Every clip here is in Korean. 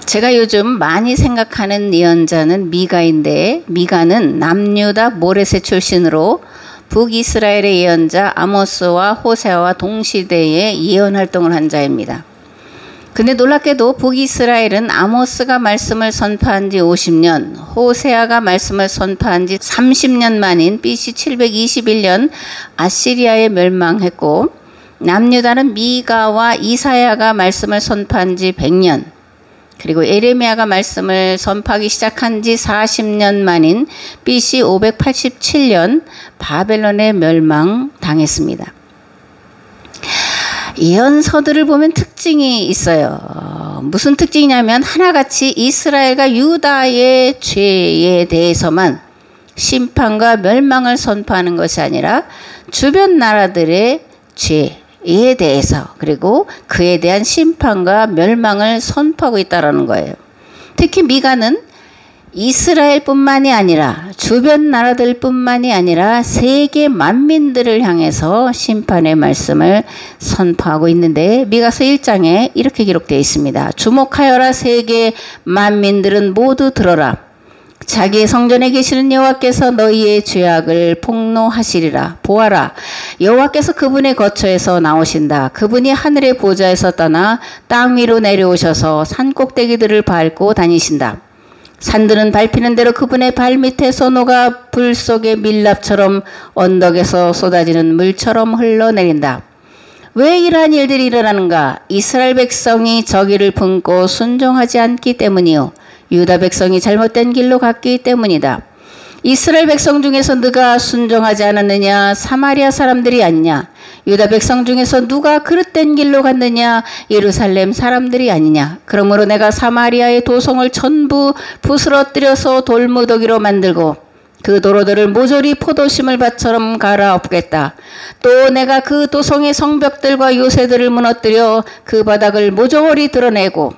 제가 요즘 많이 생각하는 예언자는 미가인데, 미가는 남유다 모레셋 출신으로 북이스라엘의 예언자 아모스와 호세아와 동시대에 예언 활동을 한 자입니다. 근데 놀랍게도 북이스라엘은 아모스가 말씀을 선포한 지 50년, 호세아가 말씀을 선포한 지 30년 만인 BC 721년 아시리아에 멸망했고, 남유다는 미가와 이사야가 말씀을 선포한 지 100년, 그리고 에레미야가 말씀을 선포하기 시작한 지 40년 만인 BC 587년 바벨론에 멸망당했습니다. 예언서들을 보면 특징이 있어요. 무슨 특징이냐면 하나같이 이스라엘과 유다의 죄에 대해서만 심판과 멸망을 선포하는 것이 아니라 주변 나라들의 죄에 대해서, 그리고 그에 대한 심판과 멸망을 선포하고 있다는 거예요. 특히 미가는 이스라엘뿐만이 아니라 주변 나라들뿐만이 아니라 세계 만민들을 향해서 심판의 말씀을 선포하고 있는데, 미가서 1장에 이렇게 기록되어 있습니다. 주목하여라, 세계 만민들은 모두 들어라. 자기의 성전에 계시는 여호와께서 너희의 죄악을 폭로하시리라. 보아라, 여호와께서 그분의 거처에서 나오신다. 그분이 하늘의 보좌에서 떠나 땅 위로 내려오셔서 산 꼭대기들을 밟고 다니신다. 산들은 밟히는 대로 그분의 발밑에서 녹아 불 속의 밀랍처럼 언덕에서 쏟아지는 물처럼 흘러내린다. 왜 이러한 일들이 일어나는가? 이스라엘 백성이 저기를 품고 순종하지 않기 때문이요, 유다 백성이 잘못된 길로 갔기 때문이다. 이스라엘 백성 중에서 누가 순종하지 않았느냐? 사마리아 사람들이 아니냐? 유다 백성 중에서 누가 그릇된 길로 갔느냐? 예루살렘 사람들이 아니냐? 그러므로 내가 사마리아의 도성을 전부 부스러뜨려서 돌무더기로 만들고 그 도로들을 모조리 포도심을 밭처럼 갈아엎겠다. 또 내가 그 도성의 성벽들과 요새들을 무너뜨려 그 바닥을 모조리 드러내고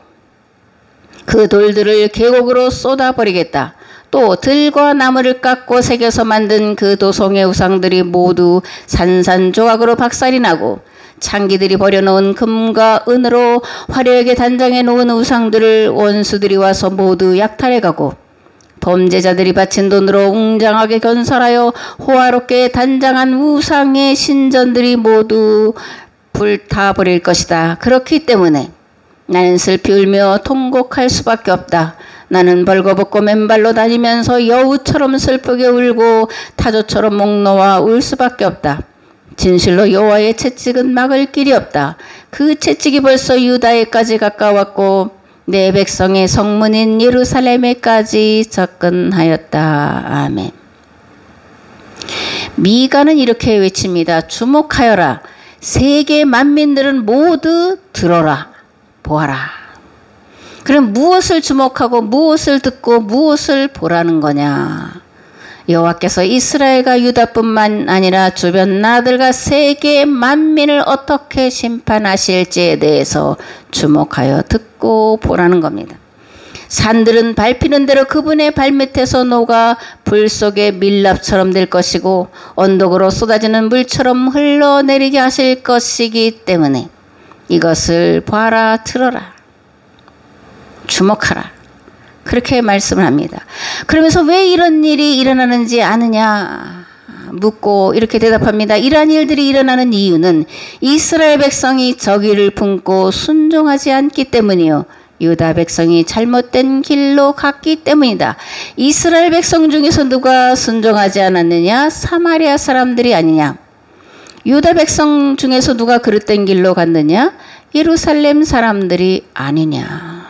그 돌들을 계곡으로 쏟아버리겠다. 또 들과 나무를 깎고 새겨서 만든 그 도성의 우상들이 모두 산산조각으로 박살이 나고, 창기들이 버려놓은 금과 은으로 화려하게 단장해 놓은 우상들을 원수들이 와서 모두 약탈해가고, 범죄자들이 바친 돈으로 웅장하게 건설하여 호화롭게 단장한 우상의 신전들이 모두 불타버릴 것이다. 그렇기 때문에 나는 슬피 울며 통곡할 수밖에 없다. 나는 벌거벗고 맨발로 다니면서 여우처럼 슬프게 울고 타조처럼 목 놓아 울 수밖에 없다. 진실로 여호와의 채찍은 막을 길이 없다. 그 채찍이 벌써 유다에까지 가까웠고 내 백성의 성문인 예루살렘에까지 접근하였다. 아멘. 미가는 이렇게 외칩니다. 주목하여라. 세계 만민들은 모두 들어라. 보아라. 그럼 무엇을 주목하고 무엇을 듣고 무엇을 보라는 거냐? 여호와께서 이스라엘과 유다뿐만 아니라 주변 나라들과 세계 만민을 어떻게 심판하실지에 대해서 주목하여 듣고 보라는 겁니다. 산들은 밟히는 대로 그분의 발밑에서 녹아 불 속의 밀랍처럼 될 것이고, 언덕으로 쏟아지는 물처럼 흘러내리게 하실 것이기 때문에 이것을 봐라, 들어라, 주목하라. 그렇게 말씀을 합니다. 그러면서 왜 이런 일이 일어나는지 아느냐 묻고 이렇게 대답합니다. 이러한 일들이 일어나는 이유는 이스라엘 백성이 저기를 품고 순종하지 않기 때문이요, 유다 백성이 잘못된 길로 갔기 때문이다. 이스라엘 백성 중에서 누가 순종하지 않았느냐? 사마리아 사람들이 아니냐? 유다 백성 중에서 누가 그릇된 길로 갔느냐? 예루살렘 사람들이 아니냐?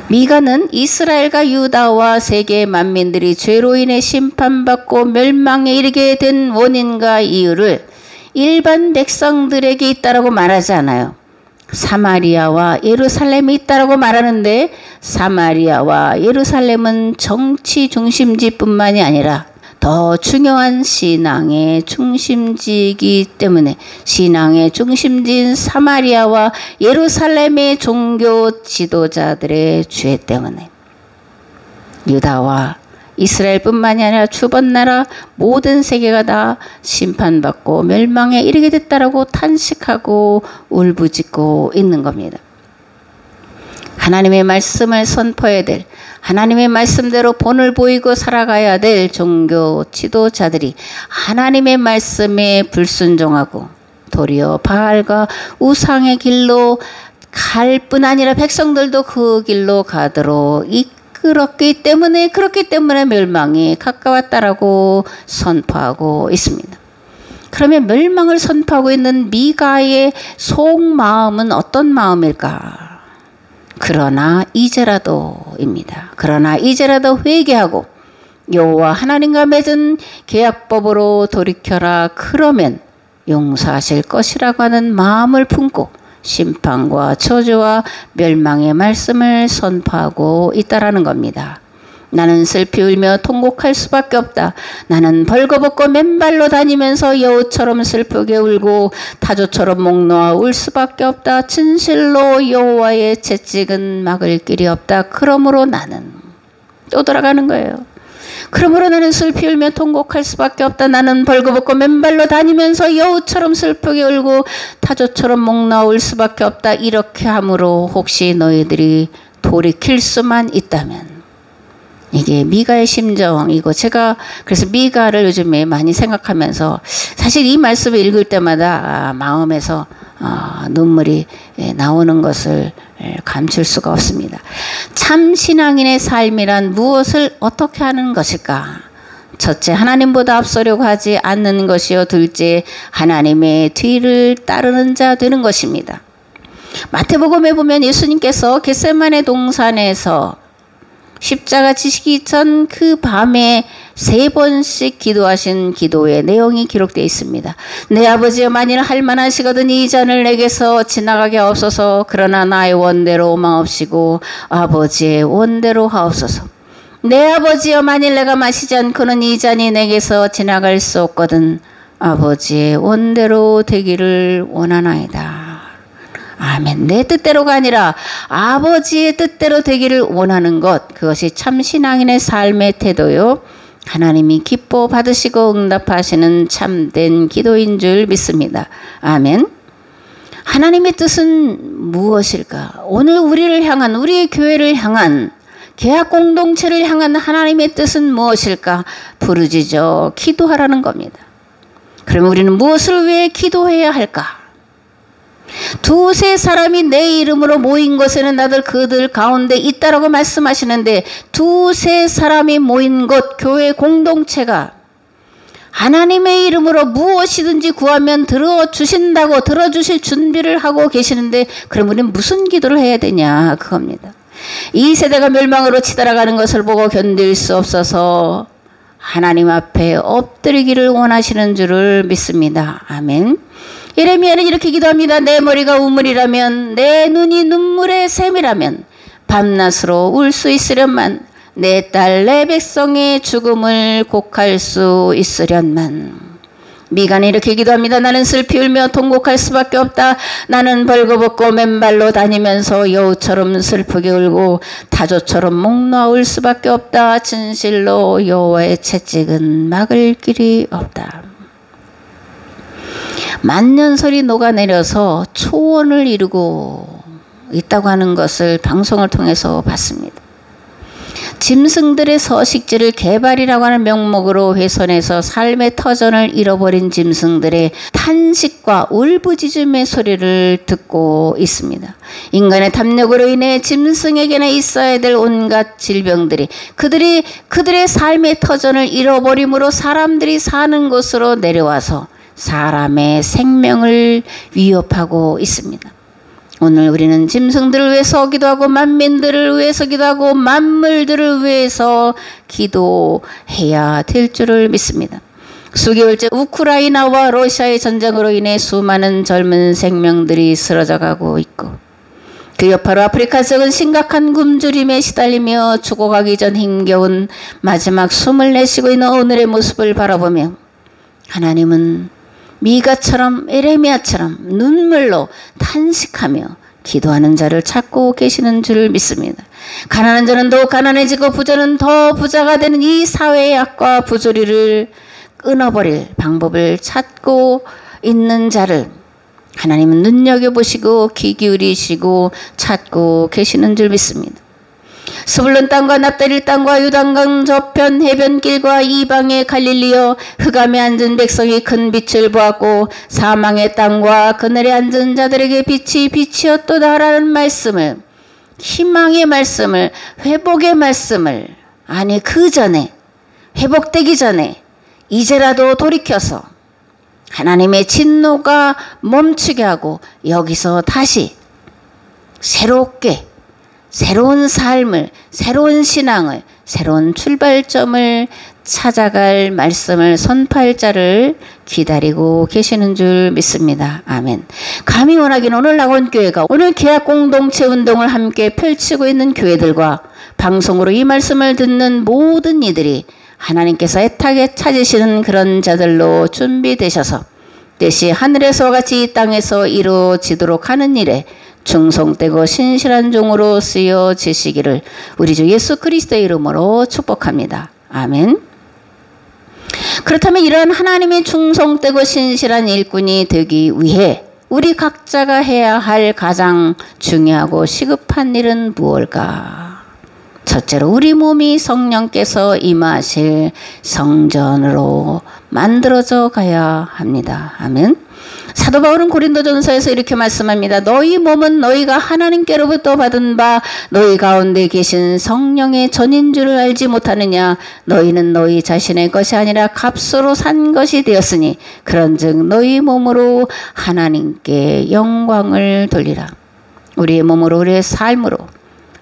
미가는 이스라엘과 유다와 세계 만민들이 죄로 인해 심판받고 멸망에 이르게 된 원인과 이유를 일반 백성들에게 있다라고 말하지 않아요. 사마리아와 예루살렘이 있다라고 말하는데, 사마리아와 예루살렘은 정치 중심지뿐만이 아니라 더 중요한 신앙의 중심지이기 때문에 신앙의 중심지인 사마리아와 예루살렘의 종교 지도자들의 죄 때문에 유다와 이스라엘뿐만이 아니라 주변 나라 모든 세계가 다 심판받고 멸망에 이르게 됐다라고 탄식하고 울부짖고 있는 겁니다. 하나님의 말씀을 선포해야 될, 하나님의 말씀대로 본을 보이고 살아가야 될 종교 지도자들이 하나님의 말씀에 불순종하고 도리어 바알과 우상의 길로 갈 뿐 아니라 백성들도 그 길로 가도록 이끌었기 때문에, 그렇기 때문에 멸망이 가까웠다라고 선포하고 있습니다. 그러면 멸망을 선포하고 있는 미가의 속마음은 어떤 마음일까? 그러나 이제라도입니다. 그러나 이제라도 회개하고 여호와 하나님과 맺은 계약법으로 돌이켜라. 그러면 용서하실 것이라고 하는 마음을 품고 심판과 저주와 멸망의 말씀을 선포하고 있다라는 겁니다. 나는 슬피 울며 통곡할 수밖에 없다. 나는 벌거벗고 맨발로 다니면서 여우처럼 슬프게 울고 타조처럼 목 놓아 울 수밖에 없다. 진실로 여호와의 채찍은 막을 길이 없다. 그러므로 나는, 또 돌아가는 거예요. 그러므로 나는 슬피 울며 통곡할 수밖에 없다. 나는 벌거벗고 맨발로 다니면서 여우처럼 슬프게 울고 타조처럼 목 놓아 울 수밖에 없다. 이렇게 함으로 혹시 너희들이 돌이킬 수만 있다면, 이게 미가의 심정이고, 제가 그래서 미가를 요즘에 많이 생각하면서 사실 이 말씀을 읽을 때마다 마음에서 눈물이 나오는 것을 감출 수가 없습니다. 참 신앙인의 삶이란 무엇을 어떻게 하는 것일까? 첫째, 하나님보다 앞서려고 하지 않는 것이요. 둘째, 하나님의 뒤를 따르는 자 되는 것입니다. 마태복음에 보면 예수님께서 겟세마네 동산에서 십자가 지시기 전 그 밤에 3번씩 기도하신 기도의 내용이 기록되어 있습니다. 내 아버지여, 만일 할만하시거든 이 잔을 내게서 지나가게 하옵소서. 그러나 나의 원대로 마옵시고 아버지의 원대로 하옵소서. 내 아버지여, 만일 내가 마시지 않고는 이 잔이 내게서 지나갈 수 없거든 아버지의 원대로 되기를 원하나이다. 아멘. 내 뜻대로가 아니라 아버지의 뜻대로 되기를 원하는 것, 그것이 참 신앙인의 삶의 태도요, 하나님이 기뻐 받으시고 응답하시는 참된 기도인 줄 믿습니다. 아멘. 하나님의 뜻은 무엇일까? 오늘 우리를 향한, 우리의 교회를 향한, 계약 공동체를 향한 하나님의 뜻은 무엇일까? 부르짖어 기도하라는 겁니다. 그러면 우리는 무엇을 위해 기도해야 할까? 두세 사람이 내 이름으로 모인 곳에는 나들 그들 가운데 있다라고 말씀하시는데, 두세 사람이 모인 곳, 교회 공동체가 하나님의 이름으로 무엇이든지 구하면 들어주신다고, 들어주실 준비를 하고 계시는데, 그럼 우리는 무슨 기도를 해야 되냐, 그겁니다. 이 세대가 멸망으로 치달아가는 것을 보고 견딜 수 없어서 하나님 앞에 엎드리기를 원하시는 줄을 믿습니다. 아멘. 예레미야는 이렇게 기도합니다. 내 머리가 우물이라면, 내 눈이 눈물의 샘이라면 밤낮으로 울 수 있으련만, 내 딸 내 백성의 죽음을 곡할 수 있으련만. 미가는 이렇게 기도합니다. 나는 슬피 울며 통곡할 수밖에 없다. 나는 벌거벗고 맨발로 다니면서 여우처럼 슬프게 울고 타조처럼 목 놓아 울 수밖에 없다. 진실로 여호와의 채찍은 막을 길이 없다. 만년설이 녹아내려서 초원을 이루고 있다고 하는 것을 방송을 통해서 봤습니다. 짐승들의 서식지를 개발이라고 하는 명목으로 훼손해서 삶의 터전을 잃어버린 짐승들의 탄식과 울부짖음의 소리를 듣고 있습니다. 인간의 탐욕으로 인해 짐승에게나 있어야 될 온갖 질병들이 그들의 삶의 터전을 잃어버림으로 사람들이 사는 곳으로 내려와서 사람의 생명을 위협하고 있습니다. 오늘 우리는 짐승들을 위해서 기도하고 만민들을 위해서 기도하고 만물들을 위해서 기도해야 될 줄을 믿습니다. 수개월째 우크라이나와 러시아의 전쟁으로 인해 수많은 젊은 생명들이 쓰러져가고 있고, 그 여파로 아프리카 지역은 심각한 굶주림에 시달리며 죽어가기 전 힘겨운 마지막 숨을 내쉬고 있는 오늘의 모습을 바라보며 하나님은 미가처럼 에레미야처럼 눈물로 탄식하며 기도하는 자를 찾고 계시는 줄 믿습니다. 가난한 자는 더욱 가난해지고 부자는 더 부자가 되는 이 사회의 악과 부조리를 끊어버릴 방법을 찾고 있는 자를 하나님은 눈여겨보시고 귀 기울이시고 찾고 계시는 줄 믿습니다. 스불론 땅과 납달리 땅과 요단강 저편 해변길과 이방의 갈릴리여 흑암에 앉은 백성이 큰 빛을 보았고 사망의 땅과 그늘에 앉은 자들에게 빛이 빛이었도다라는 말씀을, 희망의 말씀을, 회복의 말씀을, 아니 그 전에, 회복되기 전에 이제라도 돌이켜서 하나님의 진노가 멈추게 하고 여기서 다시 새롭게 새로운 삶을, 새로운 신앙을, 새로운 출발점을 찾아갈 말씀을 선포할 자를 기다리고 계시는 줄 믿습니다. 아멘. 감히 원하기는 오늘 낙원교회가 오늘 계약 공동체 운동을 함께 펼치고 있는 교회들과 방송으로 이 말씀을 듣는 모든 이들이 하나님께서 애타게 찾으시는 그런 자들로 준비되셔서 뜻이 하늘에서와 같이 이 땅에서 이루어지도록 하는 일에 충성되고 신실한 종으로 쓰여지시기를 우리 주 예수 그리스도의 이름으로 축복합니다. 아멘. 그렇다면 이러한 하나님의 충성되고 신실한 일꾼이 되기 위해 우리 각자가 해야 할 가장 중요하고 시급한 일은 무엇일까? 첫째로 우리 몸이 성령께서 임하실 성전으로 만들어져 가야 합니다. 아멘. 사도 바울은 고린도전서에서 이렇게 말씀합니다. 너희 몸은 너희가 하나님께로부터 받은 바 너희 가운데 계신 성령의 전인 줄을 알지 못하느냐. 너희는 너희 자신의 것이 아니라 값으로 산 것이 되었으니 그런즉 너희 몸으로 하나님께 영광을 돌리라. 우리의 몸으로 우리의 삶으로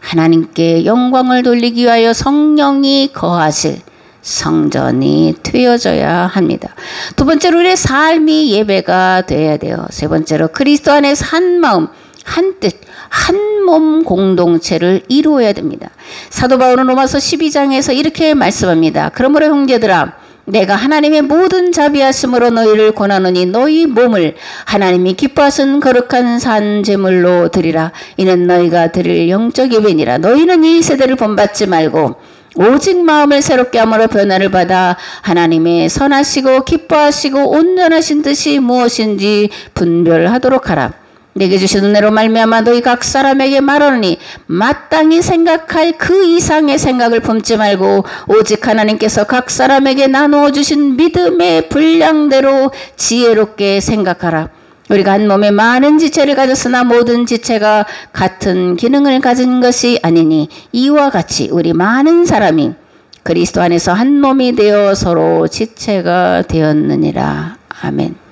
하나님께 영광을 돌리기 위하여 성령이 거하실 성전이 되어져야 합니다. 두 번째로 우리의 삶이 예배가 되어야 돼요. 세 번째로 그리스도 안에서 한 마음, 한 뜻, 한 몸 공동체를 이루어야 됩니다. 사도 바울은 로마서 12장에서 이렇게 말씀합니다. 그러므로 형제들아 내가 하나님의 모든 자비하심으로 너희를 권하노니 너희 몸을 하나님이 기뻐하신 거룩한 산 제물로 드리라. 이는 너희가 드릴 영적 예배니라. 너희는 이 세대를 본받지 말고 오직 마음을 새롭게 함으로 변화를 받아 하나님의 선하시고 기뻐하시고 온전하신 뜻이 무엇인지 분별하도록 하라. 내게 주신 은혜로 말미암아 너희 각 사람에게 말하노니 마땅히 생각할 그 이상의 생각을 품지 말고 오직 하나님께서 각 사람에게 나누어 주신 믿음의 분량대로 지혜롭게 생각하라. 우리가 한 몸에 많은 지체를 가졌으나 모든 지체가 같은 기능을 가진 것이 아니니 이와 같이 우리 많은 사람이 그리스도 안에서 한 몸이 되어 서로 지체가 되었느니라. 아멘.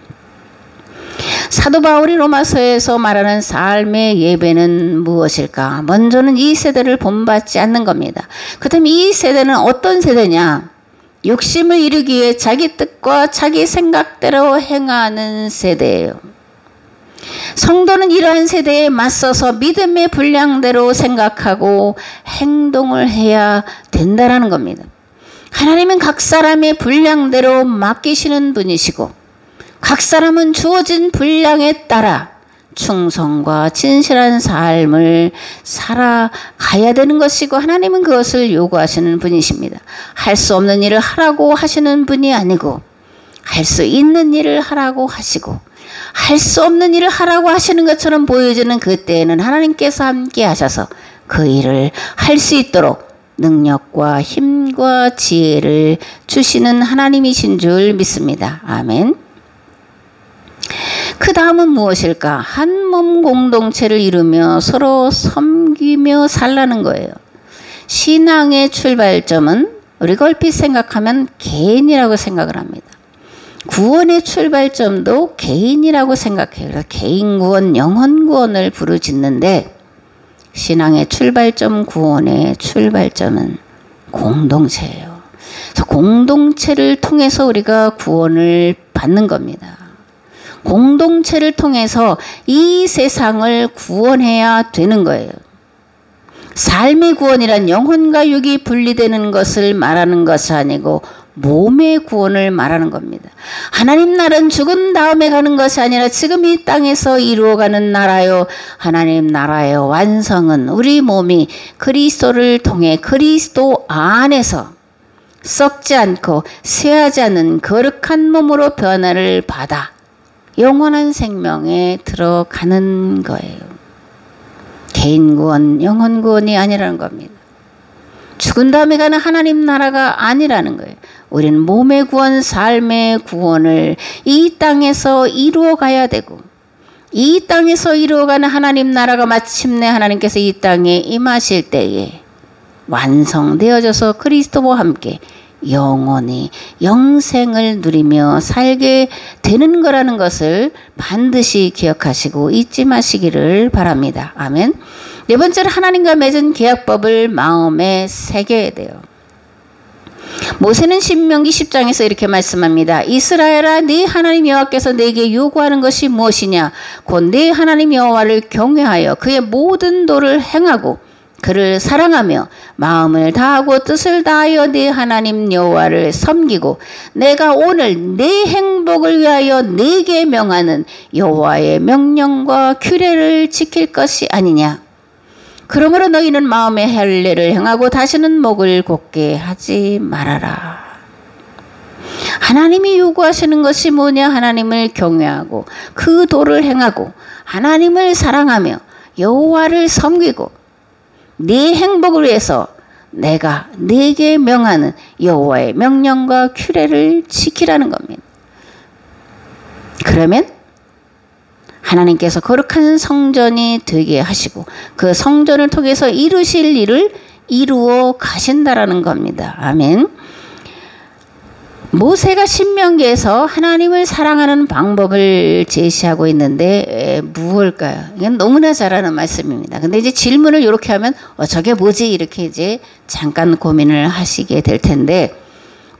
사도 바울이 로마서에서 말하는 삶의 예배는 무엇일까? 먼저는 이 세대를 본받지 않는 겁니다. 그렇다면 이 세대는 어떤 세대냐? 욕심을 이루기 위해 자기 뜻과 자기 생각대로 행하는 세대예요. 성도는 이러한 세대에 맞서서 믿음의 분량대로 생각하고 행동을 해야 된다라는 겁니다. 하나님은 각 사람의 분량대로 맡기시는 분이시고 각 사람은 주어진 분량에 따라 충성과 진실한 삶을 살아가야 되는 것이고 하나님은 그것을 요구하시는 분이십니다. 할 수 없는 일을 하라고 하시는 분이 아니고 할 수 있는 일을 하라고 하시고 할 수 없는 일을 하라고 하시는 것처럼 보여지는 그때에는 하나님께서 함께 하셔서 그 일을 할 수 있도록 능력과 힘과 지혜를 주시는 하나님이신 줄 믿습니다. 아멘. 그 다음은 무엇일까? 한 몸 공동체를 이루며 서로 섬기며 살라는 거예요. 신앙의 출발점은 우리가 얼핏 생각하면 개인이라고 생각을 합니다. 구원의 출발점도 개인이라고 생각해요. 그래서 개인 구원, 영혼 구원을 부르짖는데 신앙의 출발점, 구원의 출발점은 공동체예요. 그래서 공동체를 통해서 우리가 구원을 받는 겁니다. 공동체를 통해서 이 세상을 구원해야 되는 거예요. 삶의 구원이란 영혼과 육이 분리되는 것을 말하는 것이 아니고 몸의 구원을 말하는 겁니다. 하나님 나라는 죽은 다음에 가는 것이 아니라 지금 이 땅에서 이루어가는 나라요. 하나님 나라의 완성은 우리 몸이 그리스도를 통해 그리스도 안에서 썩지 않고 쇠하지 않는 거룩한 몸으로 변화를 받아 영원한 생명에 들어가는 거예요. 개인 구원, 영혼 구원이 아니라는 겁니다. 죽은 다음에 가는 하나님 나라가 아니라는 거예요. 우리는 몸의 구원, 삶의 구원을 이 땅에서 이루어 가야 되고, 이 땅에서 이루어가는 하나님 나라가 마침내 하나님께서 이 땅에 임하실 때에 완성되어져서 그리스도와 함께 영원히 영생을 누리며 살게 되는 거라는 것을 반드시 기억하시고 잊지 마시기를 바랍니다. 아멘. 네 번째로 하나님과 맺은 계약법을 마음에 새겨야 돼요. 모세는 신명기 10장에서 이렇게 말씀합니다. 이스라엘아, 네 하나님 여호와께서 내게 요구하는 것이 무엇이냐? 곧 네 하나님 여호와를 경외하여 그의 모든 도를 행하고 그를 사랑하며 마음을 다하고 뜻을 다하여 네 하나님 여호와를 섬기고 내가 오늘 네 행복을 위하여 네게 명하는 여호와의 명령과 규례를 지킬 것이 아니냐? 그러므로 너희는 마음의 할례를 행하고 다시는 목을 곧게 하지 말아라. 하나님이 요구하시는 것이 뭐냐? 하나님을 경외하고 그 도를 행하고 하나님을 사랑하며 여호와를 섬기고 네 행복을 위해서 내가 네게 명하는 여호와의 명령과 규례를 지키라는 겁니다. 그러면 하나님께서 거룩한 성전이 되게 하시고 그 성전을 통해서 이루실 일을 이루어 가신다라는 겁니다. 아멘. 모세가 신명기에서 하나님을 사랑하는 방법을 제시하고 있는데 무엇일까요? 이건 너무나 잘 아는 말씀입니다. 근데 이제 질문을 이렇게 하면 저게 뭐지? 이렇게 이제 잠깐 고민을 하시게 될 텐데,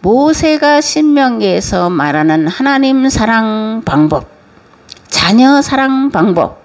모세가 신명기에서 말하는 하나님 사랑 방법, 자녀 사랑 방법,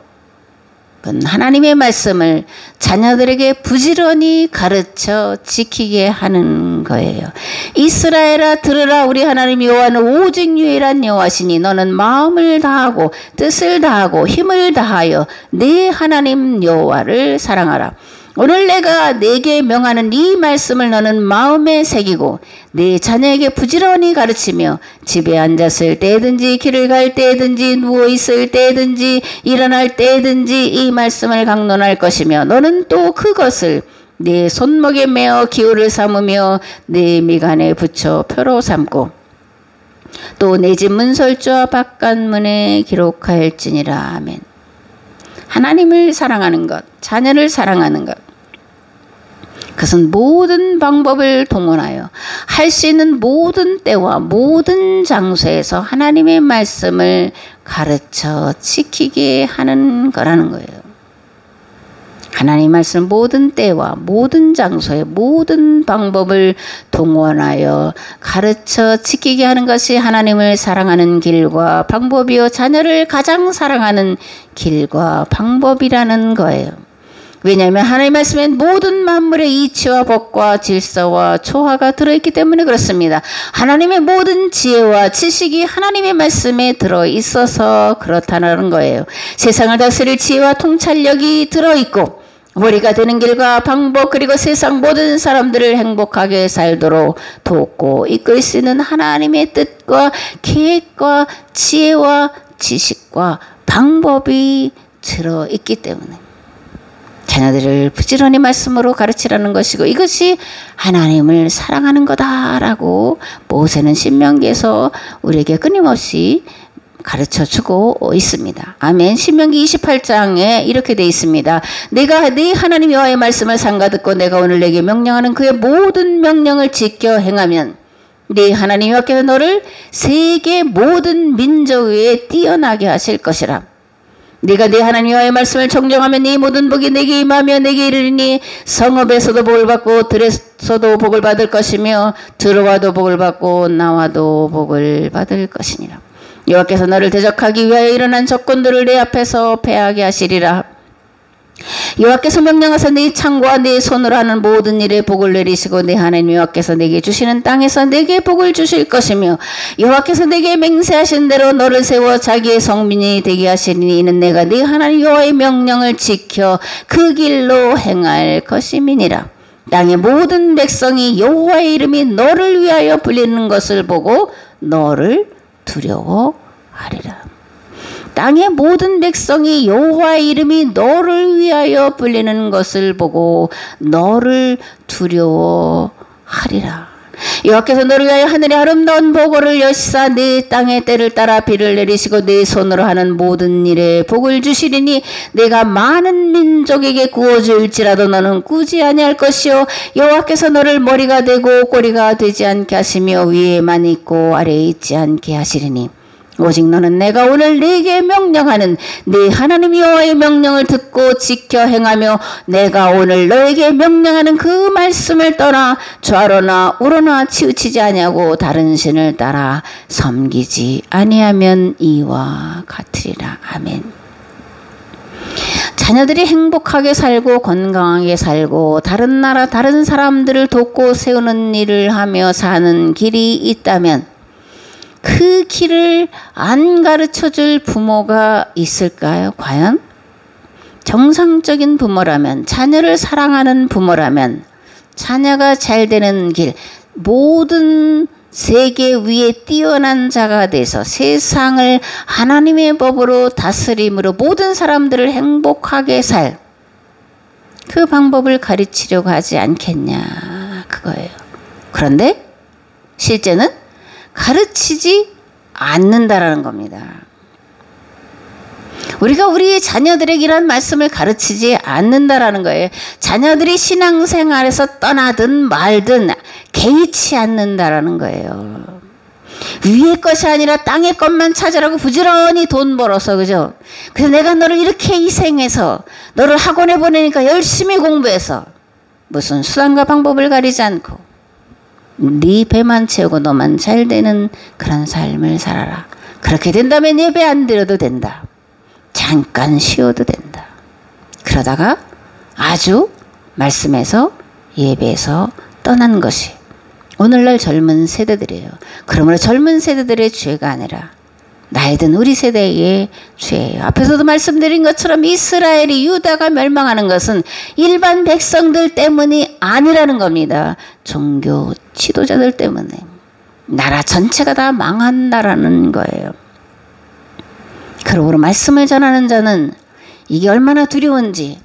하나님의 말씀을 자녀들에게 부지런히 가르쳐 지키게 하는 거예요. 이스라엘아, 들으라. 우리 하나님 여호와는 오직 유일한 여호와시니 너는 마음을 다하고 뜻을 다하고 힘을 다하여 네 하나님 여호와를 사랑하라. 오늘 내가 네게 명하는 이 말씀을 너는 마음에 새기고 네 자녀에게 부지런히 가르치며 집에 앉았을 때든지 길을 갈 때든지 누워있을 때든지 일어날 때든지 이 말씀을 강론할 것이며 너는 또 그것을 네 손목에 메어 기호를 삼으며 네 미간에 붙여 표로 삼고 또 내 집 문설주와 바깥문에 기록하일지니라. 아멘. 하나님을 사랑하는 것, 자녀를 사랑하는 것, 그것은 모든 방법을 동원하여 할 수 있는 모든 때와 모든 장소에서 하나님의 말씀을 가르쳐 지키게 하는 거라는 거예요. 하나님의 말씀 모든 때와 모든 장소에 모든 방법을 동원하여 가르쳐 지키게 하는 것이 하나님을 사랑하는 길과 방법이요 자녀를 가장 사랑하는 길과 방법이라는 거예요. 왜냐하면 하나님의 말씀에 모든 만물의 이치와 법과 질서와 조화가 들어있기 때문에 그렇습니다. 하나님의 모든 지혜와 지식이 하나님의 말씀에 들어있어서 그렇다는 거예요. 세상을 다스릴 지혜와 통찰력이 들어있고 머리가 되는 길과 방법, 그리고 세상 모든 사람들을 행복하게 살도록 돕고 이끌 수 있는 하나님의 뜻과 계획과 지혜와 지식과 방법이 들어있기 때문에 자녀들을 부지런히 말씀으로 가르치라는 것이고, 이것이 하나님을 사랑하는 거다라고 모세는 신명기에서 우리에게 끊임없이 가르쳐주고 있습니다. 아멘. 신명기 28장에 이렇게 되어 있습니다. 내가 네 하나님 여호와의 말씀을 삼가듣고 내가 오늘 내게 명령하는 그의 모든 명령을 지켜 행하면 네 하나님 여호와께서 너를 세계 모든 민족 위에 뛰어나게 하실 것이라. 네가 네 하나님 여호와의 말씀을 정정하면 네 모든 복이 내게 임하며 내게 이르리니 성읍에서도 복을 받고 들에서도 복을 받을 것이며 들어와도 복을 받고 나와도 복을 받을 것이니라. 여호와께서 너를 대적하기 위하여 일어난 적군들을 내 앞에서 패하게 하시리라. 여호와께서 명령하사 네 창과 네 손으로 하는 모든 일에 복을 내리시고 네 하나님 여호와께서 내게 주시는 땅에서 내게 복을 주실 것이며 여호와께서 내게 맹세하신 대로 너를 세워 자기의 성민이 되게 하시리니 이는 내가 네 하나님 여호와의 명령을 지켜 그 길로 행할 것임이니라. 땅의 모든 백성이 여호와의 이름이 너를 위하여 불리는 것을 보고 너를 두려워하리라. 땅의 모든 백성이 여호와의 이름이 너를 위하여 불리는 것을 보고 너를 두려워하리라. 여호와께서 너를 위하여 하늘의 아름다운 보고를 여시사 네 땅의 때를 따라 비를 내리시고 네 손으로 하는 모든 일에 복을 주시리니 내가 많은 민족에게 구워줄지라도 너는 꾸지 아니할 것이요 여호와께서 너를 머리가 되고 꼬리가 되지 않게 하시며 위에만 있고 아래에 있지 않게 하시리니 오직 너는 내가 오늘 네게 명령하는 네 하나님 여호와의 명령을 듣고 지켜 행하며 내가 오늘 너에게 명령하는 그 말씀을 떠나 좌로나 우로나 치우치지 아니하고 다른 신을 따라 섬기지 아니하면 이와 같으리라. 아멘. 자녀들이 행복하게 살고 건강하게 살고 다른 나라 다른 사람들을 돕고 세우는 일을 하며 사는 길이 있다면 그 길을 안 가르쳐줄 부모가 있을까요? 과연? 정상적인 부모라면, 자녀를 사랑하는 부모라면 자녀가 잘 되는 길, 모든 세계 위에 뛰어난 자가 돼서 세상을 하나님의 법으로 다스림으로 모든 사람들을 행복하게 살 그 방법을 가르치려고 하지 않겠냐 그거예요. 그런데 실제는 가르치지 않는다라는 겁니다. 우리가 우리 자녀들에게 이런 말씀을 가르치지 않는다라는 거예요. 자녀들이 신앙생활에서 떠나든 말든 개의치 않는다라는 거예요. 위의 것이 아니라 땅의 것만 찾으라고 부지런히 돈 벌어서, 그죠? 그래서 내가 너를 이렇게 희생해서 너를 학원에 보내니까 열심히 공부해서 무슨 수단과 방법을 가리지 않고 네 배만 채우고 너만 잘 되는 그런 삶을 살아라. 그렇게 된다면 예배 안 드려도 된다. 잠깐 쉬어도 된다. 그러다가 아주 말씀에서 예배에서 떠난 것이 오늘날 젊은 세대들이에요. 그러므로 젊은 세대들의 죄가 아니라 나이 든 우리 세대의 죄예요. 앞에서도 말씀드린 것처럼 이스라엘이 유다가 멸망하는 것은 일반 백성들 때문이 아니라는 겁니다. 종교 지도자들 때문에 나라 전체가 다 망한다라는 거예요. 그러므로 말씀을 전하는 자는 이게 얼마나 두려운지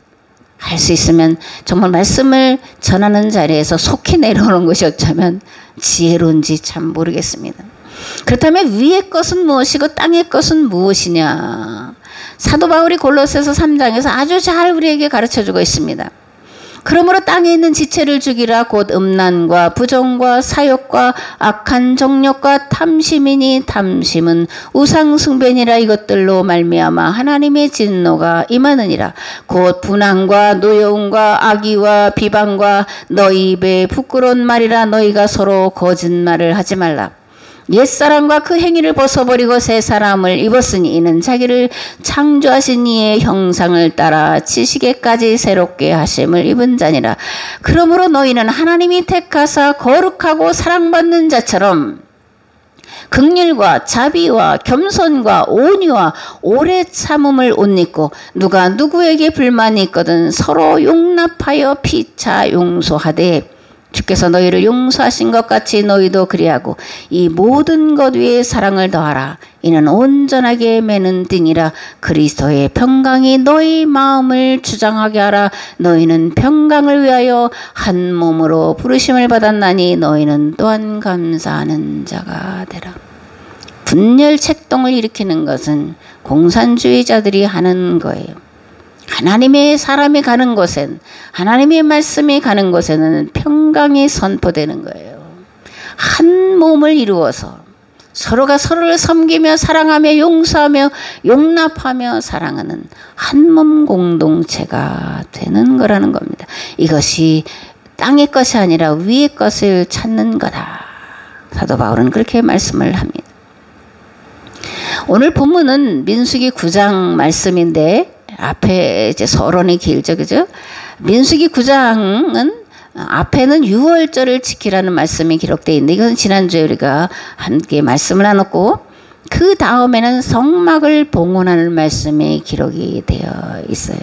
할 수 있으면 정말 말씀을 전하는 자리에서 속히 내려오는 것이 어쩌면 지혜로운지 참 모르겠습니다. 그렇다면 위의 것은 무엇이고 땅의 것은 무엇이냐? 사도 바울이 골로새서 3장에서 아주 잘 우리에게 가르쳐주고 있습니다. 그러므로 땅에 있는 지체를 죽이라. 곧 음란과 부정과 사욕과 악한 정욕과 탐심이니 탐심은 우상숭배니라. 이것들로 말미암아 하나님의 진노가 임하느니라. 곧 분항과 노여움과 악의와 비방과 너희 입에 부끄러운 말이라. 너희가 서로 거짓말을 하지 말라. 옛사람과 그 행위를 벗어버리고 새 사람을 입었으니 이는 자기를 창조하신 이의 형상을 따라 지식에까지 새롭게 하심을 입은 자니라. 그러므로 너희는 하나님이 택하사 거룩하고 사랑받는 자처럼 긍휼과 자비와 겸손과 온유와 오래 참음을 옷 입고 누가 누구에게 불만이 있거든 서로 용납하여 피차 용서하되 주께서 너희를 용서하신 것 같이 너희도 그리하고 이 모든 것 위에 사랑을 더하라. 이는 온전하게 매는 띠니라. 그리스도의 평강이 너희 마음을 주장하게 하라. 너희는 평강을 위하여 한 몸으로 부르심을 받았나니 너희는 또한 감사하는 자가 되라. 분열 책동을 일으키는 것은 공산주의자들이 하는 거예요. 하나님의 사람이 가는 곳엔, 하나님의 말씀이 가는 곳에는 평강이 선포되는 거예요. 한 몸을 이루어서 서로가 서로를 섬기며 사랑하며 용서하며 용납하며 사랑하는 한 몸 공동체가 되는 거라는 겁니다. 이것이 땅의 것이 아니라 위의 것을 찾는 거다. 사도 바울은 그렇게 말씀을 합니다. 오늘 본문은 민수기 9장 말씀인데 앞에 이제 서론이 길죠, 그죠? 민수기 9장은 앞에는 유월절을 지키라는 말씀이 기록되어 있는데 이건 지난주에 우리가 함께 말씀을 나눴고 그 다음에는 성막을 봉헌하는 말씀이 기록이 되어 있어요.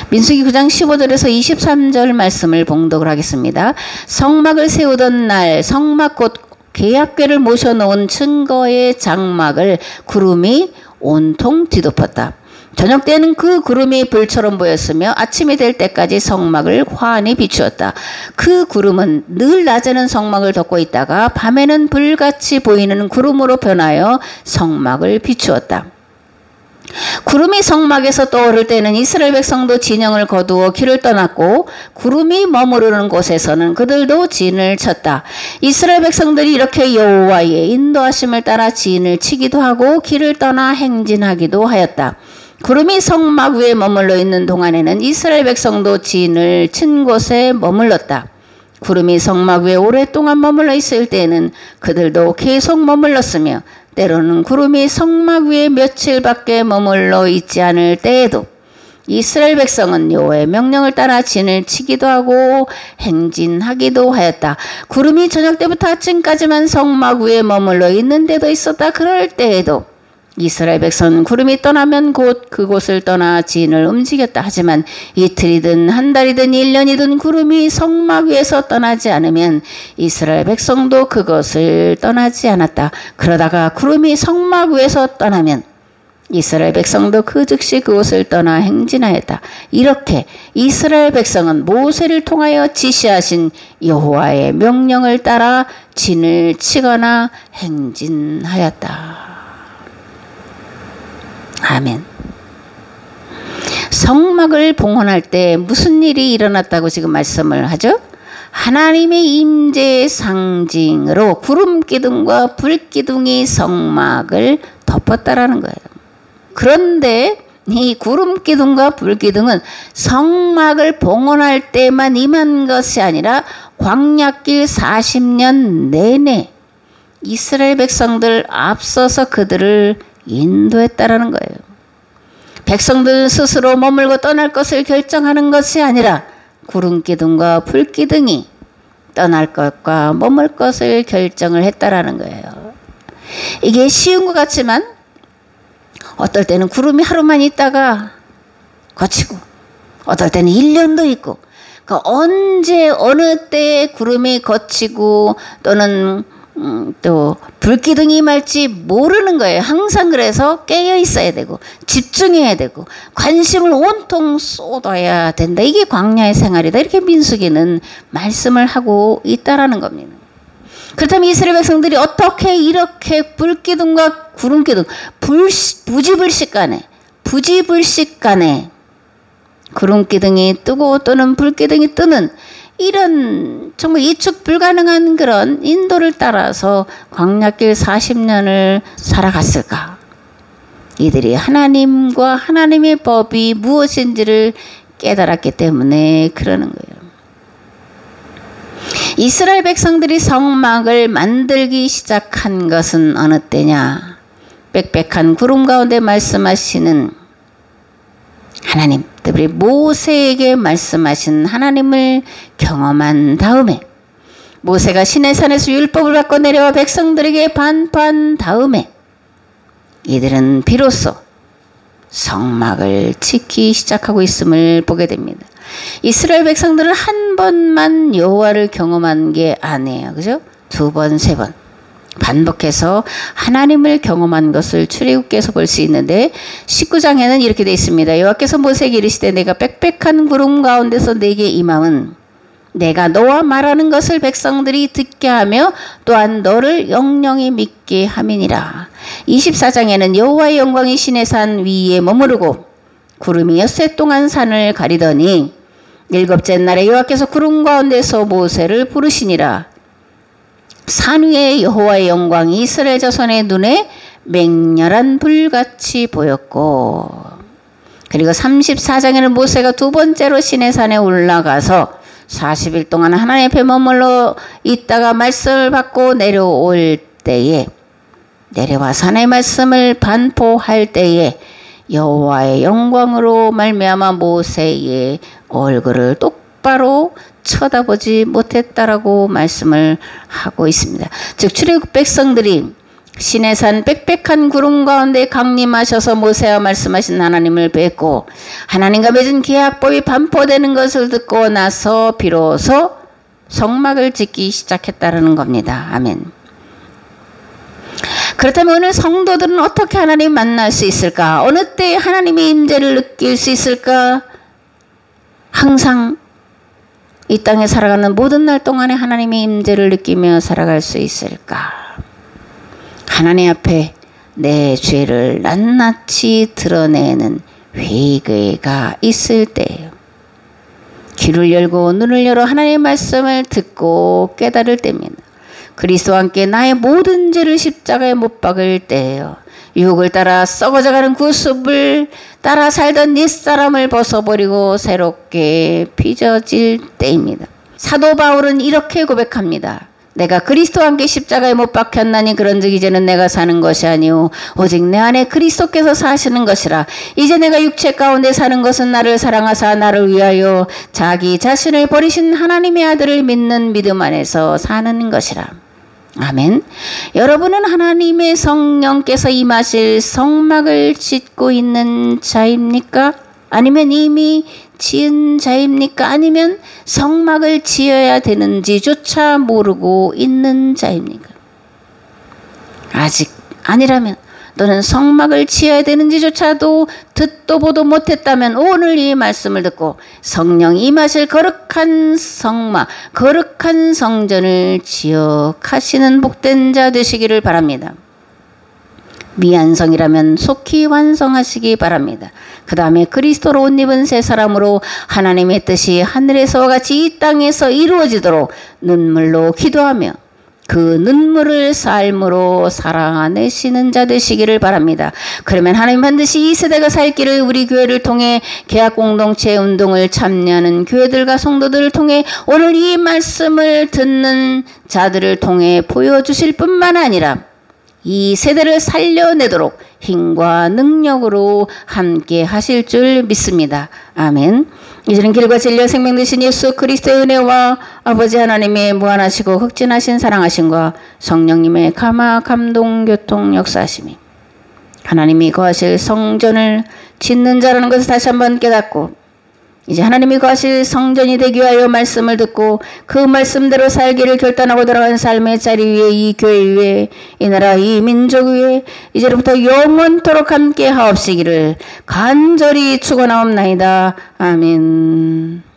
민수기 9장 15절에서 23절 말씀을 봉독을 하겠습니다. 성막을 세우던 날 성막 곧 계약궤를 모셔놓은 증거의 장막을 구름이 온통 뒤덮었다. 저녁 때는 그 구름이 불처럼 보였으며 아침이 될 때까지 성막을 환히 비추었다. 그 구름은 늘 낮에는 성막을 덮고 있다가 밤에는 불같이 보이는 구름으로 변하여 성막을 비추었다. 구름이 성막에서 떠오를 때는 이스라엘 백성도 진영을 거두어 길을 떠났고 구름이 머무르는 곳에서는 그들도 진을 쳤다. 이스라엘 백성들이 이렇게 여호와의 인도하심을 따라 진을 치기도 하고 길을 떠나 행진하기도 하였다. 구름이 성막 위에 머물러 있는 동안에는 이스라엘 백성도 진을 친 곳에 머물렀다. 구름이 성막 위에 오랫동안 머물러 있을 때에는 그들도 계속 머물렀으며 때로는 구름이 성막 위에 며칠밖에 머물러 있지 않을 때에도 이스라엘 백성은 여호와의 명령을 따라 진을 치기도 하고 행진하기도 하였다. 구름이 저녁 때부터 아침까지만 성막 위에 머물러 있는 데도 있었다. 그럴 때에도 이스라엘 백성은 구름이 떠나면 곧 그곳을 떠나 진을 움직였다. 하지만 이틀이든 한 달이든 1년이든 구름이 성막 위에서 떠나지 않으면 이스라엘 백성도 그것을 떠나지 않았다. 그러다가 구름이 성막 위에서 떠나면 이스라엘 백성도 그 즉시 그곳을 떠나 행진하였다. 이렇게 이스라엘 백성은 모세를 통하여 지시하신 여호와의 명령을 따라 진을 치거나 행진하였다. 아멘. 성막을 봉헌할 때 무슨 일이 일어났다고 지금 말씀을 하죠? 하나님의 임재의 상징으로 구름 기둥과 불 기둥이 성막을 덮었다라는 거예요. 그런데 이 구름 기둥과 불 기둥은 성막을 봉헌할 때만 임한 것이 아니라 광야길 40년 내내 이스라엘 백성들 앞서서 그들을 인도했다라는 거예요. 백성들 스스로 머물고 떠날 것을 결정하는 것이 아니라 구름 기둥과 불 기둥이 떠날 것과 머물 것을 결정을 했다라는 거예요. 이게 쉬운 것 같지만 어떨 때는 구름이 하루만 있다가 거치고 어떨 때는 1년도 있고 그러니까 언제 어느 때에 구름이 거치고 또는 또 불기둥이 임할지 모르는 거예요. 항상 그래서 깨어 있어야 되고 집중해야 되고 관심을 온통 쏟아야 된다. 이게 광야의 생활이다. 이렇게 민수기는 말씀을 하고 있다라는 겁니다. 그렇다면 이스라엘 백성들이 어떻게 이렇게 불기둥과 구름기둥 부지불식간에 구름기둥이 뜨고 또는 불기둥이 뜨는 이런 정말 예측 불가능한 그런 인도를 따라서 광야길 40년을 살아갔을까? 이들이 하나님과 하나님의 법이 무엇인지를 깨달았기 때문에 그러는 거예요. 이스라엘 백성들이 성막을 만들기 시작한 것은 어느 때냐? 빽빽한 구름 가운데 말씀하시는 하나님, 특별히 모세에게 말씀하신 하나님을 경험한 다음에 모세가 시내산에서 율법을 받고 내려와 백성들에게 반포한 다음에 이들은 비로소 성막을 짓기 시작하고 있음을 보게 됩니다. 이스라엘 백성들은 한 번만 여호와를 경험한 게 아니에요. 그죠? 2번, 3번. 반복해서 하나님을 경험한 것을 출애굽기에서 볼 수 있는데 19장에는 이렇게 되어 있습니다. 여호와께서 모세에게 이르시되 내가 빽빽한 구름 가운데서 내게 임함은 내가 너와 말하는 것을 백성들이 듣게 하며 또한 너를 영영히 믿게 함이니라. 24장에는 여호와의 영광이 시내산 위에 머무르고 구름이 엿새 동안 산을 가리더니 7째 날에 여호와께서 구름 가운데서 모세를 부르시니라. 산 위에 여호와의 영광이 이스라엘 자손의 눈에 맹렬한 불같이 보였고 그리고 34장에는 모세가 2번째로 시내산에 올라가서 40일 동안 하나님 앞에 머물러 있다가 말씀을 받고 내려올 때에 내려와 산의 말씀을 반포할 때에 여호와의 영광으로 말미암아 모세의 얼굴을 똑바로 쳐다보지 못했다라고 말씀을 하고 있습니다. 즉 출애굽 백성들이 시내산 빽빽한 구름 가운데 강림하셔서 모세와 말씀하신 하나님을 뵙고 하나님과 맺은 계약법이 반포되는 것을 듣고 나서 비로소 성막을 짓기 시작했다라는 겁니다. 아멘. 그렇다면 오늘 성도들은 어떻게 하나님 만날 수 있을까? 어느 때 하나님의 임재를 느낄 수 있을까? 항상 이 땅에 살아가는 모든 날 동안에 하나님의 임재를 느끼며 살아갈 수 있을까? 하나님 앞에 내 죄를 낱낱이 드러내는 회개가 있을 때예요. 귀를 열고 눈을 열어 하나님의 말씀을 듣고 깨달을 때입니다. 그리스도와 함께 나의 모든 죄를 십자가에 못 박을 때예요. 유혹을 따라 썩어져가는 구습을 따라 살던 옛사람을 벗어버리고 새롭게 빚어질 때입니다. 사도 바울은 이렇게 고백합니다. 내가 그리스도와 함께 십자가에 못 박혔나니 그런즉 이제는 내가 사는 것이 아니오 오직 내 안에 그리스도께서 사시는 것이라. 이제 내가 육체 가운데 사는 것은 나를 사랑하사 나를 위하여 자기 자신을 버리신 하나님의 아들을 믿는 믿음 안에서 사는 것이라. 아멘. 여러분은 하나님의 성령께서 임하실 성막을 짓고 있는 자입니까? 아니면 이미 지은 자입니까? 아니면 성막을 지어야 되는지조차 모르고 있는 자입니까? 아직 아니라면, 너는 성막을 지어야 되는지조차도 듣도 보도 못했다면 오늘 이 말씀을 듣고 성령이 임하실 거룩한 성막, 거룩한 성전을 지어가시는 복된 자 되시기를 바랍니다. 미완성이라면 속히 완성하시기 바랍니다. 그 다음에 그리스도로 옷 입은 새 사람으로 하나님의 뜻이 하늘에서와 같이 이 땅에서 이루어지도록 눈물로 기도하며 그 눈물을 삶으로 살아내시는 자 되시기를 바랍니다. 그러면 하나님 반드시 이 세대가 살 길을 우리 교회를 통해 계약 공동체 운동을 참여하는 교회들과 성도들을 통해 오늘 이 말씀을 듣는 자들을 통해 보여주실 뿐만 아니라 이 세대를 살려내도록 힘과 능력으로 함께 하실 줄 믿습니다. 아멘. 이제는 길과 진리와 생명 되신 예수 그리스도의 은혜와 아버지 하나님의 무한하시고 흑진하신 사랑하심과 성령님의 감화 감동 교통 역사하심이 하나님이 거하실 성전을 짓는 자라는 것을 다시 한번 깨닫고 이제 하나님이 거하실 성전이 되기 위하여 말씀을 듣고 그 말씀대로 살기를 결단하고 들어간 삶의 자리 위에 이 교회 위에 이 나라 이 민족 위에 이제부터 영원토록 함께 하옵시기를 간절히 축원하옵나이다. 아멘.